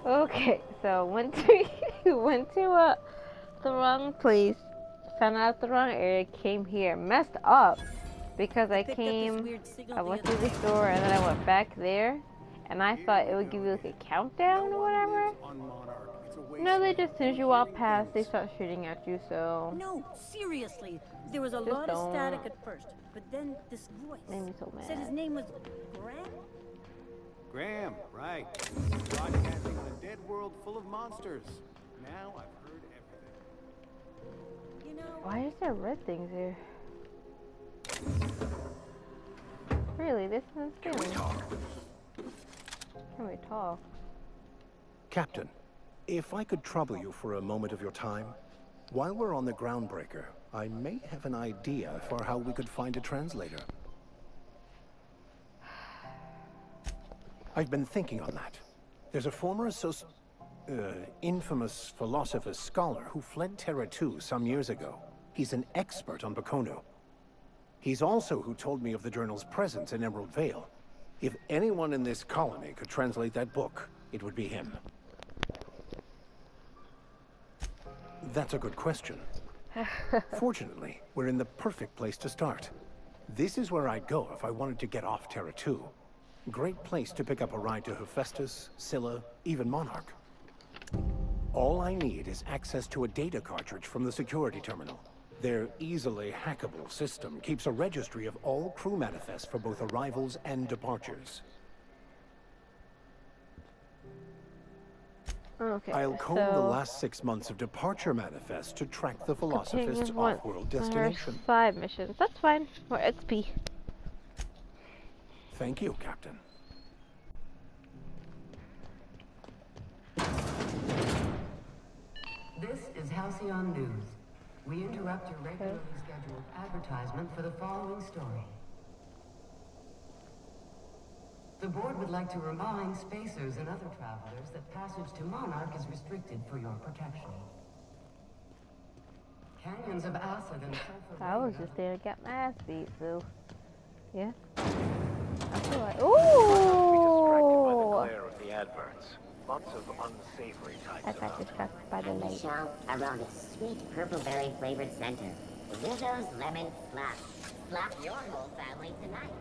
Okay, so went to went to the wrong place, found out the wrong area, came here, messed up because I went to the store and then I went back there, and I thought it would give you like a countdown or whatever. No, they just, as soon as you walk past, they start shooting at you. So No, seriously, there was a just lot of static don't. at first, but then this voice Made me so said his mad. name was Graham. Graham, right. Broadcasting on a dead world full of monsters. Now I've heard everything. You know, Why is there red things here? Really, this is Can we scary. talk? Can we talk? Captain, if I could trouble you for a moment of your time, while we're on the Groundbreaker, I may have an idea for how we could find a translator. I've been thinking on that. There's a former infamous philosopher scholar who fled Terra 2 some years ago. He's an expert on Bakono. He's also who told me of the journal's presence in Emerald Vale. If anyone in this colony could translate that book, it would be him. That's a good question. Fortunately, we're in the perfect place to start. This is where I'd go if I wanted to get off Terra 2. Great place to pick up a ride to Hephaestus, Scylla, even Monarch. All I need is access to a data cartridge from the security terminal. Their easily hackable system keeps a registry of all crew manifests for both arrivals and departures. Okay, I'll comb the last 6 months of departure manifests to track the Philosophist's off-world destination. 5 missions. That's fine. Or XP. Thank you, Captain. This is Halcyon News. We interrupt your regularly scheduled advertisement for the following story. The board would like to remind spacers and other travelers that passage to Monarch is restricted for your protection. Canyons of acid and sulfur. I was just there to get my ass beat, so yeah. I feel like, ooh! By the glare of the adverts. Lots of unsavory types I got distracted by the light. Shell around a sweet purple berry flavored center. Rizzo's Lemon Slap. Slap your whole family tonight.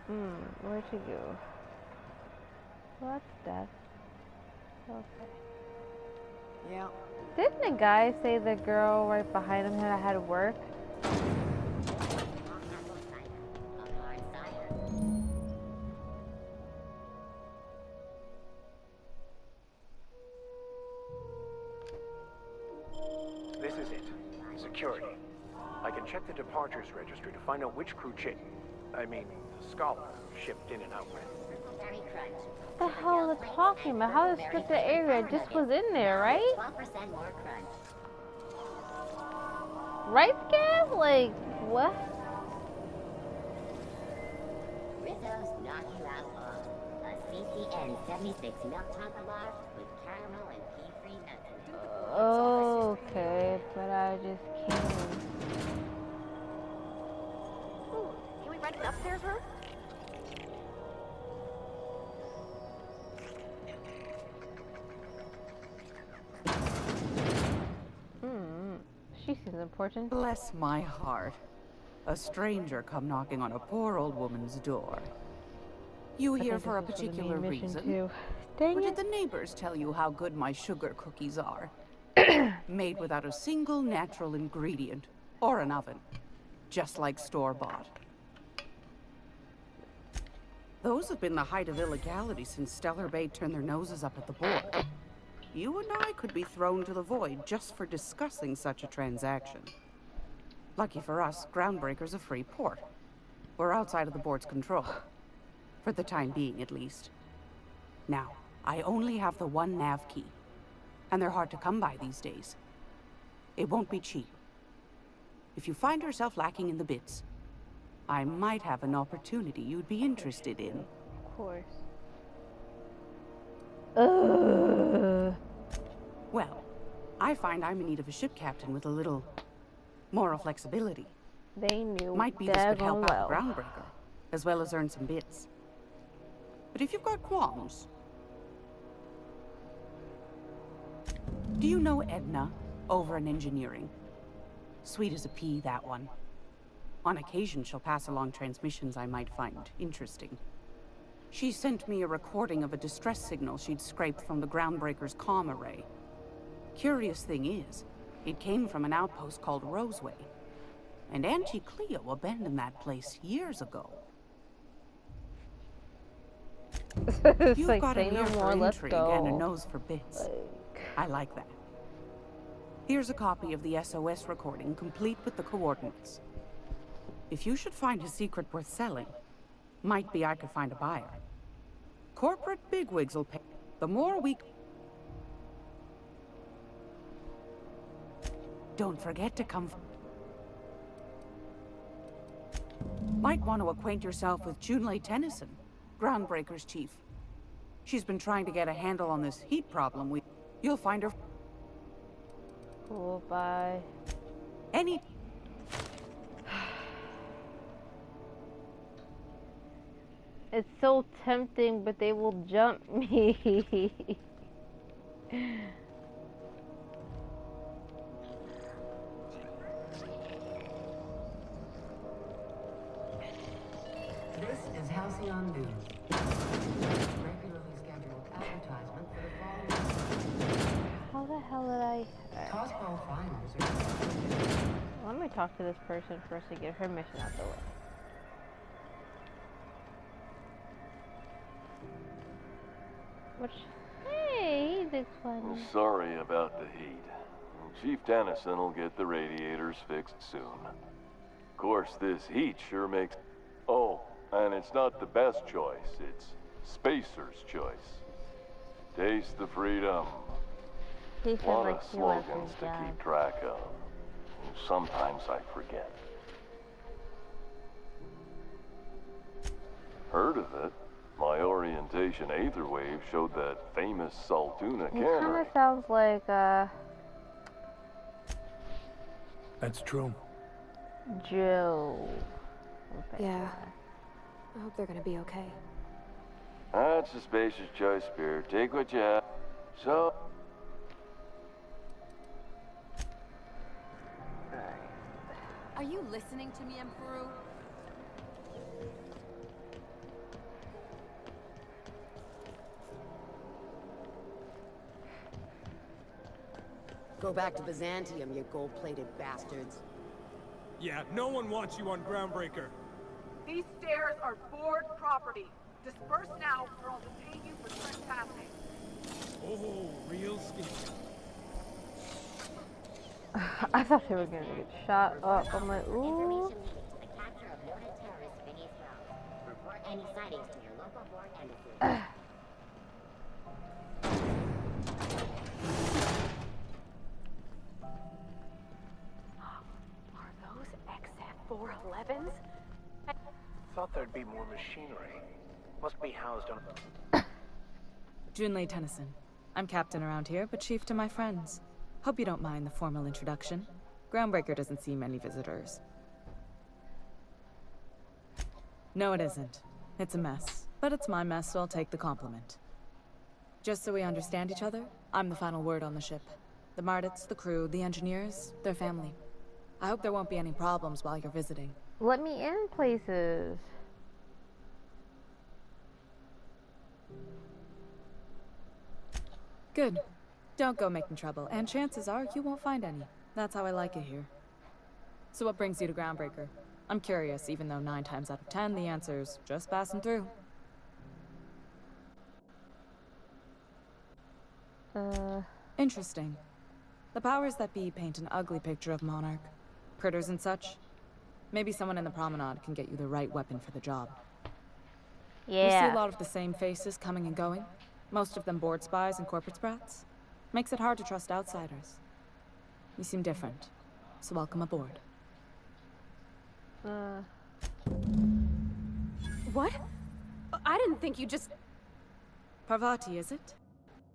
Where'd she go? What's that? Okay. Yeah. Didn't the guy say the girl right behind him had to work? This is it. Security. I can check the departures registry to find out which crew scholar shipped in and out with. Berry crunch. What the hell are they talking about? How strict the area just was in there, right? 12% more crunch. Right, Scav? Like, what? Rizzo's Naughty Outlaw. A CCN 76 milk chocolate bar with caramel and pea-free nuts. Okay, but I just can't. Can we rent an upstairs room? She seems important. Bless my heart. A stranger come knocking on a poor old woman's door. You I here think for a this is the particular main mission reason? too. Dang Or it. did the neighbors tell you how good my sugar cookies are? Made without a single natural ingredient or an oven. Just like store-bought. Those have been the height of illegality since Stellar Bay turned their noses up at the board. You and I could be thrown to the void just for discussing such a transaction. Lucky for us, Groundbreaker's a free port. We're outside of the board's control. For the time being, at least. Now, I only have the one nav key. And they're hard to come by these days. It won't be cheap. If you find yourself lacking in the bits, I might have an opportunity you'd be interested in. Of course. Well, I find I'm in need of a ship captain with a little moral flexibility. They knew Might be this could daggone help out well. Groundbreaker, as well as earn some bits. But if you've got qualms... Do you know Edna, over in engineering? Sweet as a pea, that one. On occasion, she'll pass along transmissions I might find interesting. She sent me a recording of a distress signal she'd scraped from the Groundbreaker's comm array. Curious thing is, it came from an outpost called Roseway. And Auntie Cleo abandoned that place years ago. It's You've like, got an say no ear more, for let's intrigue and a go. nose for bits. Like, I like that. Here's a copy of the SOS recording, complete with the coordinates. If you should find a secret worth selling, might be I could find a buyer. Corporate bigwigs will pay. The more we... Don't forget to come... Might want to acquaint yourself with Junlei Tennyson, Groundbreaker's chief. She's been trying to get a handle on this heat problem. You'll find her... cool, bye. Any... It's so tempting, but they will jump me. This is Halcyon News. Regularly scheduled advertisement for the following. How the hell did I... Tosco finers are... Let me talk to this person first to get her mission out the way. Which... Hey, he's funny. Sorry about the heat. Chief Tennyson will get the radiators fixed soon. Of course, this heat sure makes... Oh, and it's not the best choice. It's Spacer's choice. Taste the freedom. He feels Lot like of he loves slogans his to job. keep track of. Sometimes I forget. Heard of it? My orientation Aether Wave showed that famous Saltuna He kind cannery. of sounds like, That's true. Joe. Yeah. I hope they're gonna be okay. That's a spacious choice, Spirit. Take what you have. So... Are you listening to me, Emperor? Go back to Byzantium, you gold-plated bastards. Yeah, no one wants you on Groundbreaker. These stairs are board property. Disperse now, or I'll detain you for trespassing. Oh, real skinny. I thought they were gonna get shot up. I'm like, ooh. Information leading to the capture of noted terrorist Vinny's House. Report any sightings to your local board embassy. Are those XF-411s? Thought there'd be more machinery. Must be housed on... Junlei Tennyson. I'm captain around here, but chief to my friends. Hope you don't mind the formal introduction. Groundbreaker doesn't see many visitors. No, it isn't. It's a mess. But it's my mess, so I'll take the compliment. Just so we understand each other, I'm the final word on the ship. The Mardits, the crew, the engineers, their family. I hope there won't be any problems while you're visiting. Let me in places. Good. Don't go making trouble, and chances are you won't find any. That's how I like it here. So what brings you to Groundbreaker? I'm curious, even though 9 times out of 10 the answer's just passing through. Interesting. The powers that be paint an ugly picture of Monarch. Critters and such. Maybe someone in the promenade can get you the right weapon for the job. Yeah. We see a lot of the same faces coming and going. Most of them board spies and corporate sprats. Makes it hard to trust outsiders. You seem different, so welcome aboard. What? I didn't think you just... Parvati, is it?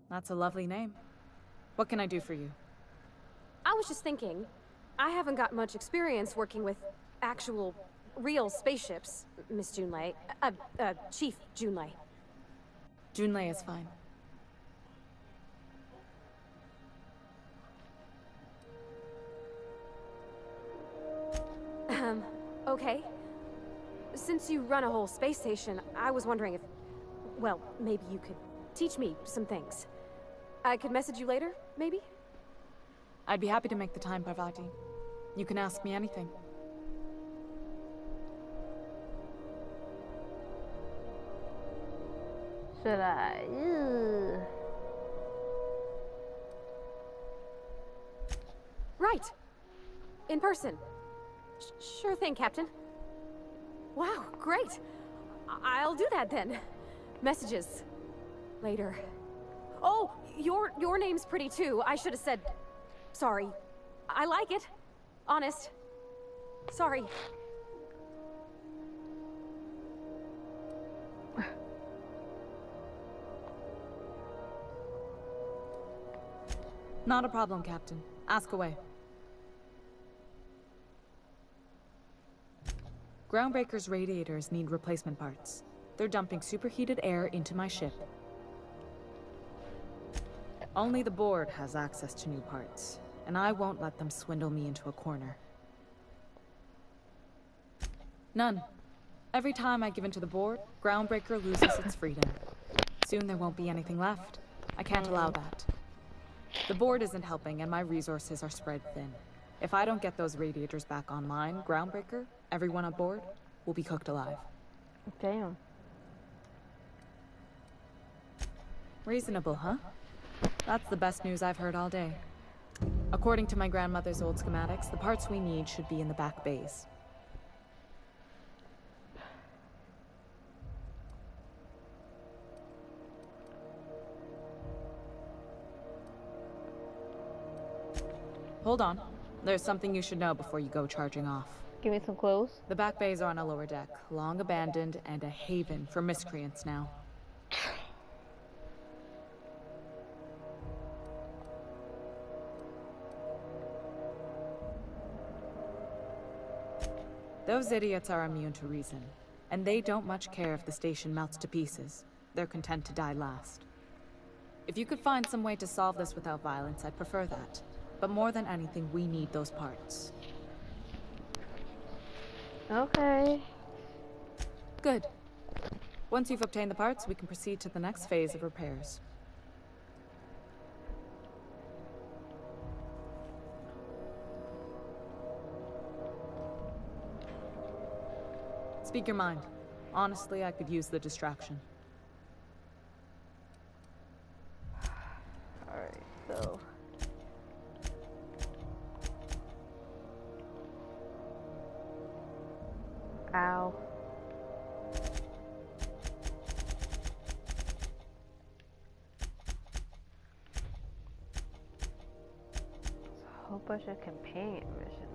That's a lovely name. What can I do for you? I was just thinking, I haven't got much experience working with actual real spaceships, Miss Junlei. Chief Junlei. Junlei is fine. Okay. Since you run a whole space station, I was wondering if... Well, maybe you could teach me some things. I could message you later, maybe? I'd be happy to make the time, Parvati. You can ask me anything. Should I? Ew. Right. In person. Sure thing, Captain. Wow, great. I'll do that then. Messages. Later. Oh, your name's pretty too. I should have said... Sorry. I like it. Honest. Sorry. Not a problem, Captain. Ask away. Groundbreaker's radiators need replacement parts. They're dumping superheated air into my ship. Only the board has access to new parts, and I won't let them swindle me into a corner. None. Every time I give in to the board, Groundbreaker loses its freedom. Soon there won't be anything left. I can't allow that. The board isn't helping, and my resources are spread thin. If I don't get those radiators back online, Groundbreaker, everyone on board, will be cooked alive. Damn. Reasonable, huh? That's the best news I've heard all day. According to my grandmother's old schematics, the parts we need should be in the back bays. Hold on. There's something you should know before you go charging off. Give me some clothes. The back bays are on a lower deck, long abandoned and a haven for miscreants now. Those idiots are immune to reason, and they don't much care if the station melts to pieces. They're content to die last. If you could find some way to solve this without violence, I'd prefer that. But more than anything, we need those parts. Okay. Good. Once you've obtained the parts, we can proceed to the next phase of repairs. Speak your mind. Honestly, I could use the distraction. Alright, so... Ow. There's a whole bunch of companion missions.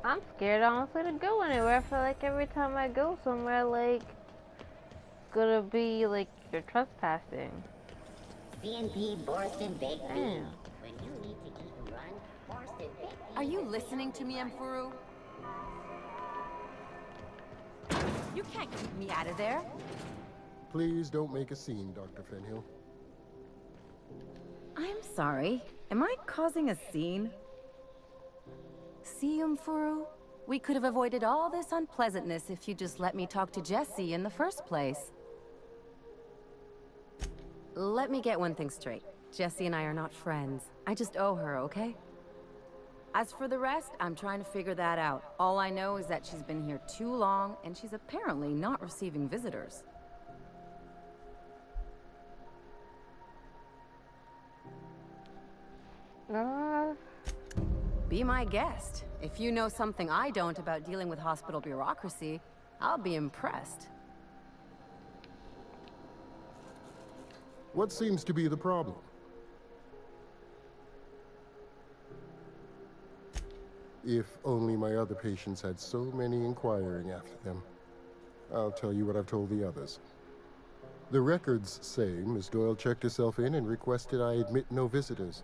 I'm scared honestly to go anywhere. I feel like every time I go somewhere, like, gonna be like you're trespassing. C&P Borston Bakery. Yeah. When you need to eat and run, Borston Bakery. Are you listening to me, Mfuru? You can't keep me out of there. Please don't make a scene, Dr. Fenhill. I'm sorry. Am I causing a scene? See, Mfuru? We could have avoided all this unpleasantness if you just let me talk to Jesse in the first place. Let me get one thing straight. Jesse and I are not friends. I just owe her, okay? As for the rest, I'm trying to figure that out. All I know is that she's been here too long, and she's apparently not receiving visitors. Be my guest. If you know something I don't about dealing with hospital bureaucracy, I'll be impressed. What seems to be the problem? If only my other patients had so many inquiring after them. I'll tell you what I've told the others. The records say Miss Doyle checked herself in and requested I admit no visitors.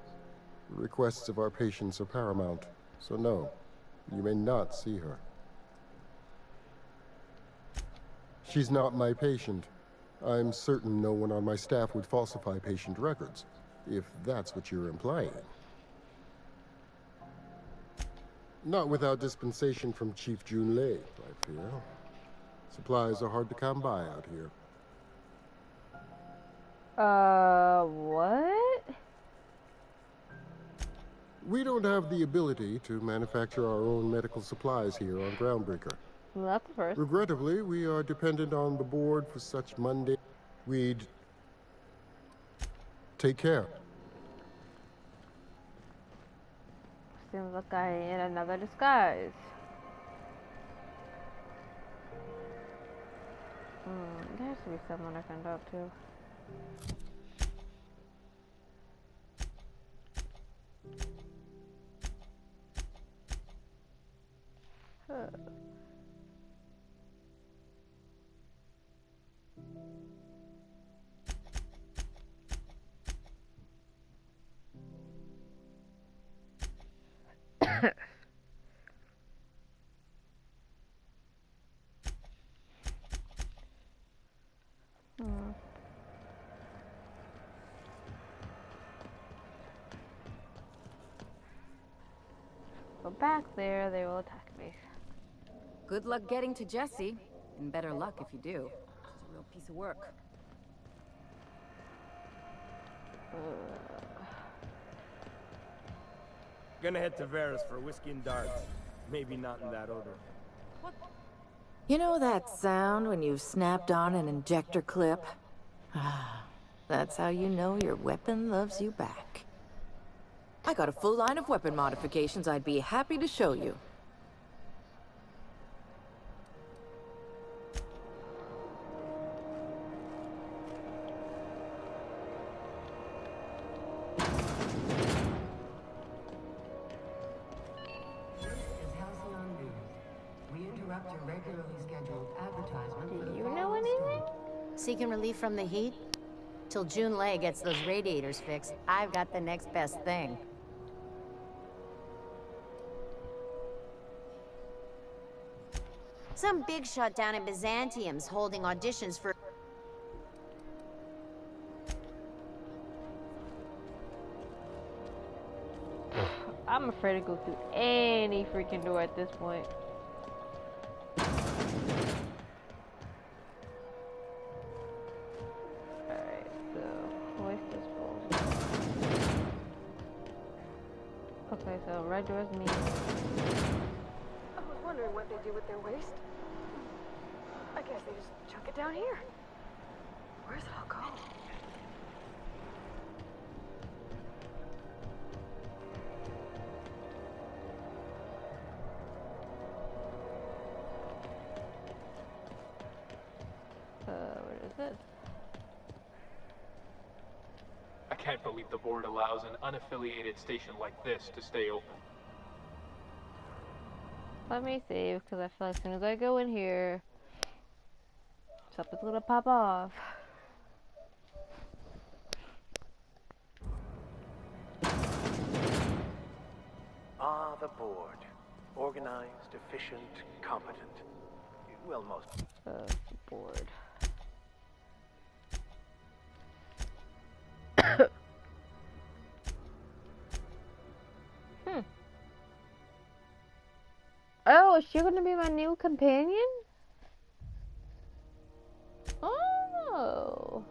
The requests of our patients are paramount, so no, you may not see her. She's not my patient. I'm certain no one on my staff would falsify patient records, if that's what you're implying. Not without dispensation from Chief Junlei, I fear. Supplies are hard to come by out here. What? We don't have the ability to manufacture our own medical supplies here on Groundbreaker. Well, that's the first. Regrettably, we are dependent on the board for such mundane... We'd... Take care. Seems like I'm in another disguise. There has to be someone I can talk to. Go back there, they will attack me. Good luck getting to Jesse, and better luck if you do. It's a real piece of work. Gonna head to Vera's for whiskey and darts. Maybe not in that order. You know that sound when you've snapped on an injector clip? That's how you know your weapon loves you back. I got a full line of weapon modifications I'd be happy to show you. Seeking relief from the heat? Till Junlei gets those radiators fixed, I've got the next best thing. Some big shot down in Byzantium's holding auditions for... I'm afraid to go through any freaking door at this point. Okay, so red doors mean... I was wondering what they do with their waste. I guess they just chuck it down here. Where's it all go? What is this? I can't believe the board allows an unaffiliated station like this to stay open. Let me save, because I feel like as soon as I go in here, something's gonna pop off. Ah, the board. Organized, efficient, competent. Well, most. Board. Oh, is she gonna be my new companion? Oh.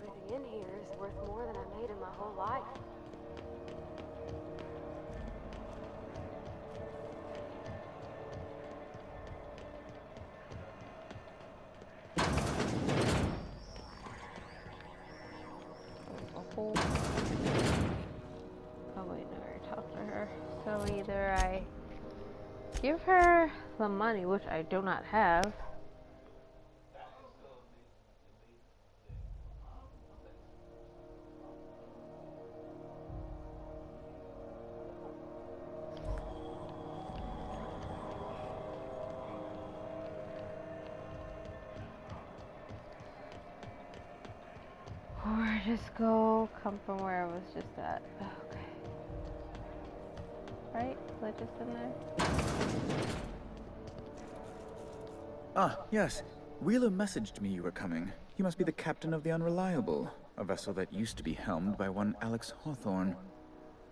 Everything in here is worth more than I made in my whole life. Oh wait, no, I talked to her. So either I give her the money, which I do not have. Or just go, come from where I was just at. Okay. Right? Was I just in there? Ah, yes. Wheeler messaged me you were coming. You must be the captain of the Unreliable, a vessel that used to be helmed by one Alex Hawthorne.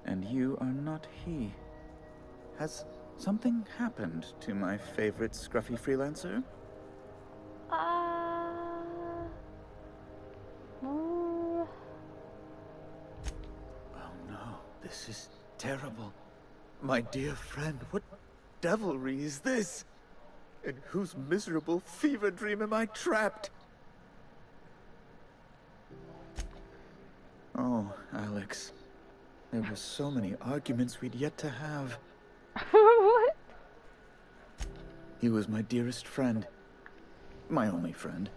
And you are not he. Has something happened to my favorite scruffy freelancer? Oh no, this is terrible. My dear friend, what devilry is this? In whose miserable fever dream am I trapped? Oh, Alex. There were so many arguments we'd yet to have. What? He was my dearest friend. My only friend.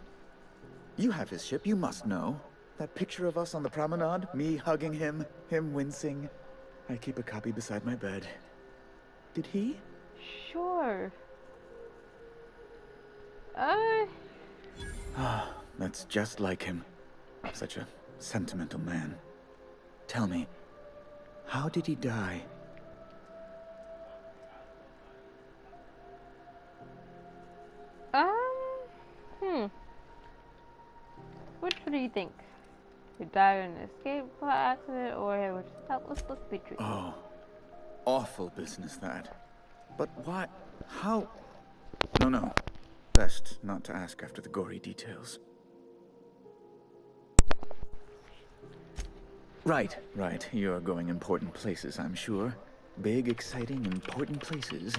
You have his ship, you must know. That picture of us on the promenade, me hugging him, him wincing. I keep a copy beside my bed. Did he? Sure. Ah, that's just like him. Such a sentimental man. Tell me, how did he die? Which one do you think? He died in an escape accident, or which? Let's be truthful. Oh, awful business that. But why? How? No. Best not to ask after the gory details. Right. You're going important places, I'm sure. Big, exciting, important places.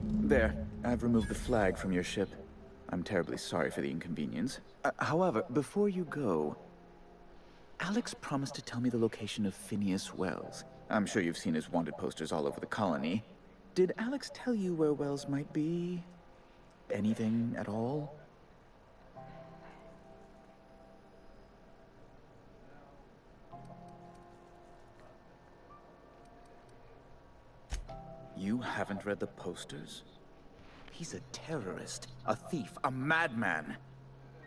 There, I've removed the flag from your ship. I'm terribly sorry for the inconvenience. However, before you go, Alex promised to tell me the location of Phineas Wells. I'm sure you've seen his wanted posters all over the colony. Did Alex tell you where Wells might be? Anything at all? You haven't read the posters? He's a terrorist, a thief, a madman.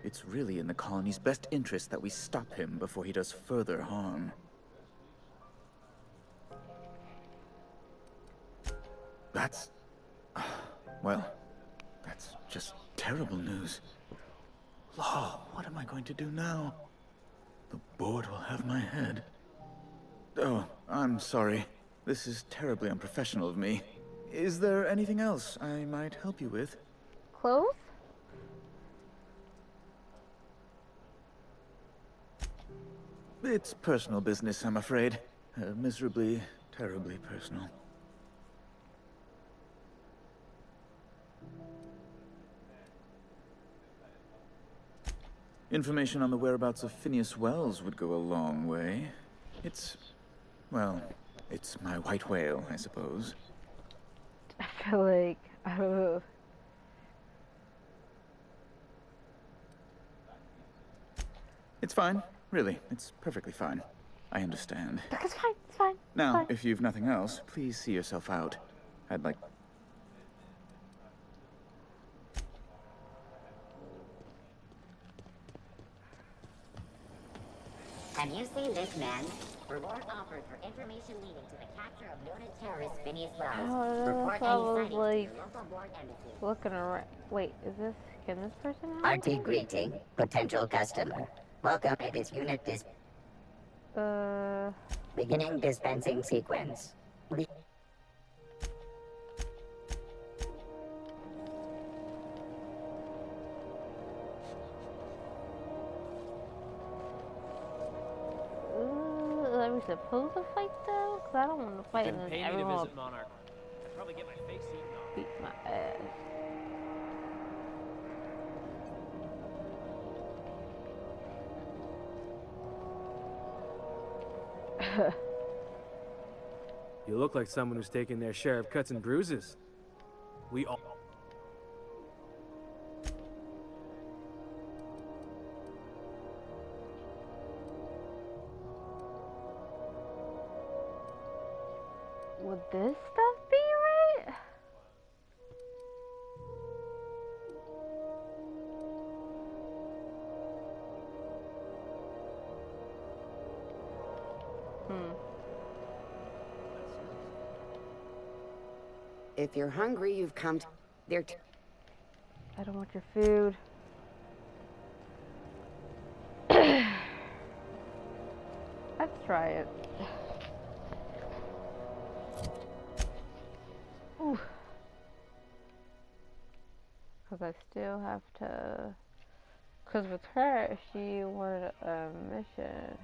It's really in the colony's best interest that we stop him before he does further harm. That's... well, that's just terrible news. Law, what am I going to do now? The board will have my head. Oh, I'm sorry. This is terribly unprofessional of me. Is there anything else I might help you with? Clothes? It's personal business, I'm afraid. Miserably, terribly personal. Information on the whereabouts of Phineas Wells would go a long way. Well, it's my white whale, I suppose. I feel like, I don't know. It's fine. Really, it's perfectly fine. I understand. It's fine, it's fine. Now, fine. if you've nothing else, please see yourself out. I'd like... Have you seen this man? Reward offered for information leading to the capture of noted terrorist Phineas Wells. Oh, Report I any was sightings like to your local board embassy. looking around. Wait, can this person help? RT greeting, potential customer. Welcome to this unit beginning dispensing sequence. we supposed to fight though? Cause I don't want to fight and then Pay me to everyone visit Monarch. I'd probably get my face eaten off. beat my ass. You look like someone who's taken their share of cuts and bruises. We all... Would this stuff be right? If you're hungry, you've come to... I don't want your food. Let's try it. Ooh. Cause I still have to... Cause with her, she wanted a mission.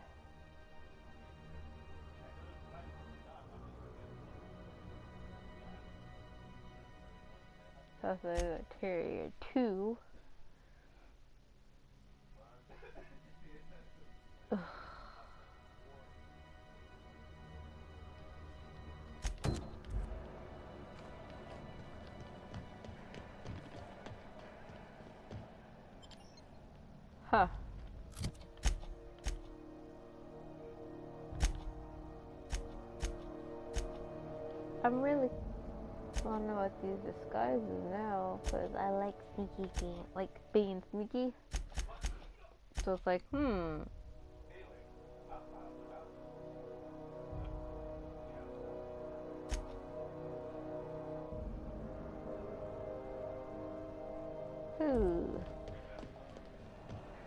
That's the Terrier 2. Ugh. Huh. I'm really want to know what these disguises now, because I like being sneaky. So it's like, Ooh.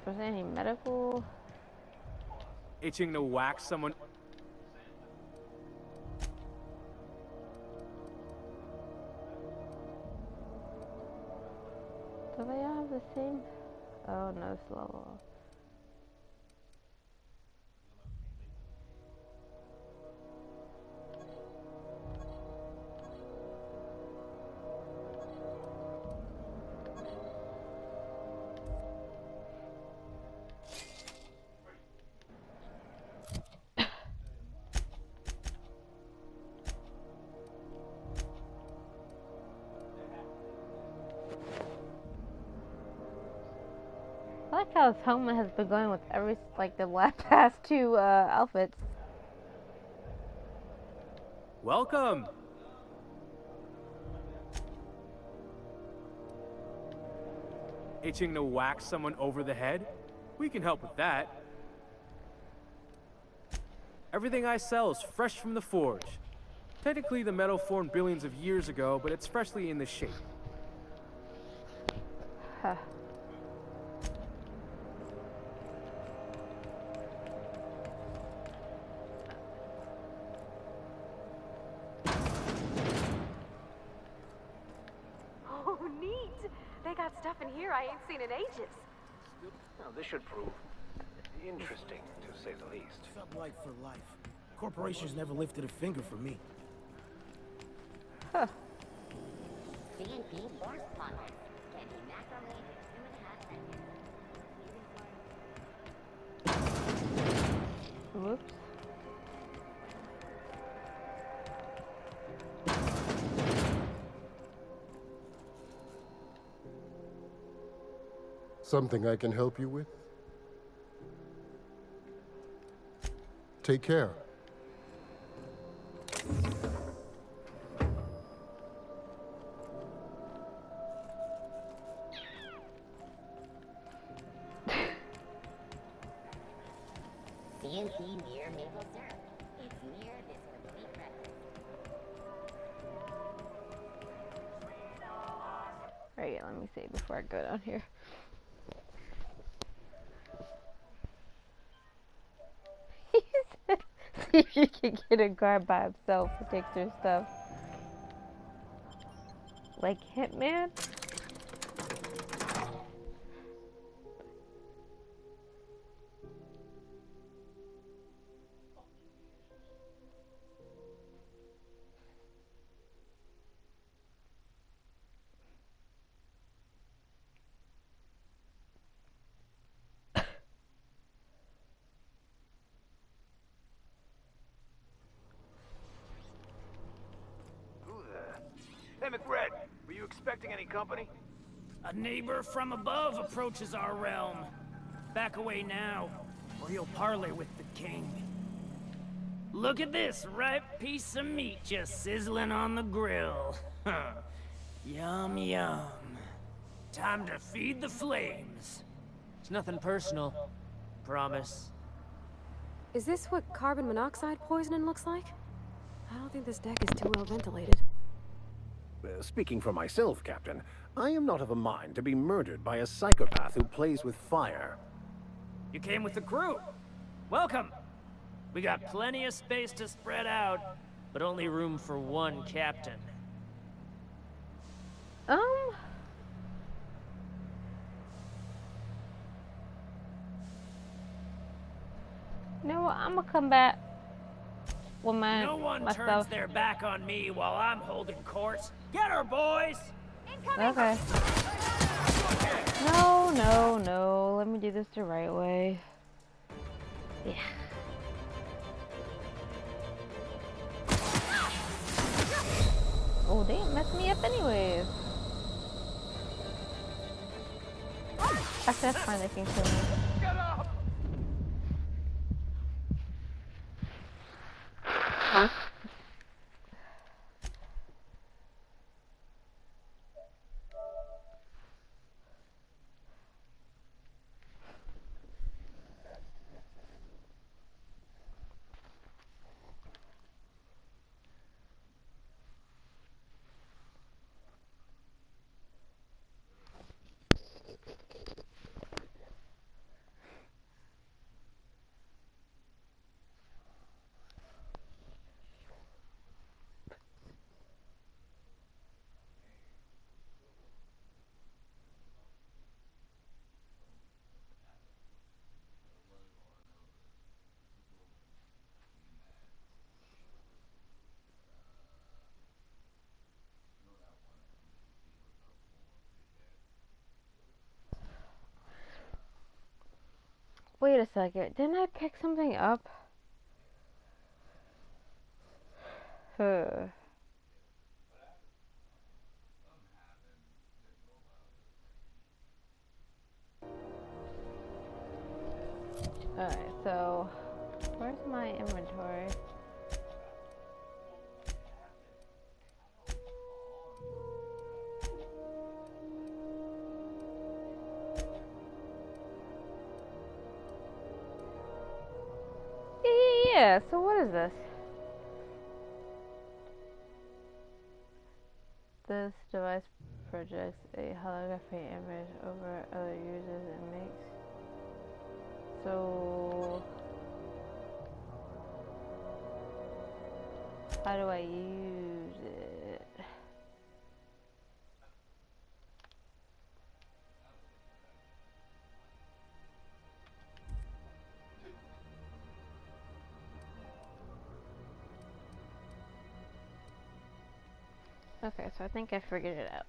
Was there any medical? Itching to whack someone... Do they all have the same? Oh no, it's level. I like how his helmet has been going with the past two outfits. Welcome! Itching to whack someone over the head? We can help with that. Everything I sell is fresh from the forge. Technically, the metal formed billions of years ago, but it's freshly in this shape. Huh. Oh, neat! They got stuff in here I ain't seen in ages. Now, this should prove interesting, to say the least. Sublight for life. Corporations never lifted a finger for me. Huh. CNP force products can be macrometed in 2.5 seconds. Whoops. Something I can help you with? Take care. CNP near maple syrup. It's near this complete breakfast. Alright, let me see before I go down here. See if you can get a guard by himself to take their stuff. Like Hitman? Hey, McRed, were you expecting any company? A neighbor from above approaches our realm. Back away now, or you'll parley with the king. Look at this ripe piece of meat just sizzling on the grill. Yum, yum. Time to feed the flames. It's nothing personal. Promise. Is this what carbon monoxide poisoning looks like? I don't think this deck is too well ventilated. Speaking for myself, Captain, I am not of a mind to be murdered by a psychopath who plays with fire. You came with the crew. Welcome. We got plenty of space to spread out, but only room for one captain. You know what? I'm gonna come back with No one my turns stuff. their back on me while I'm holding court. Get her, boys! Okay. No, no, no. Let me do this the right way. Yeah. Oh, they messed me up anyways. Actually, that's fine. They can kill me. Huh? Wait a second, didn't I pick something up? Alright, so where's my inventory? Yeah, so what is this? This device projects a holographic image over other users and makes so how do I use it? Okay, so I think I figured it out.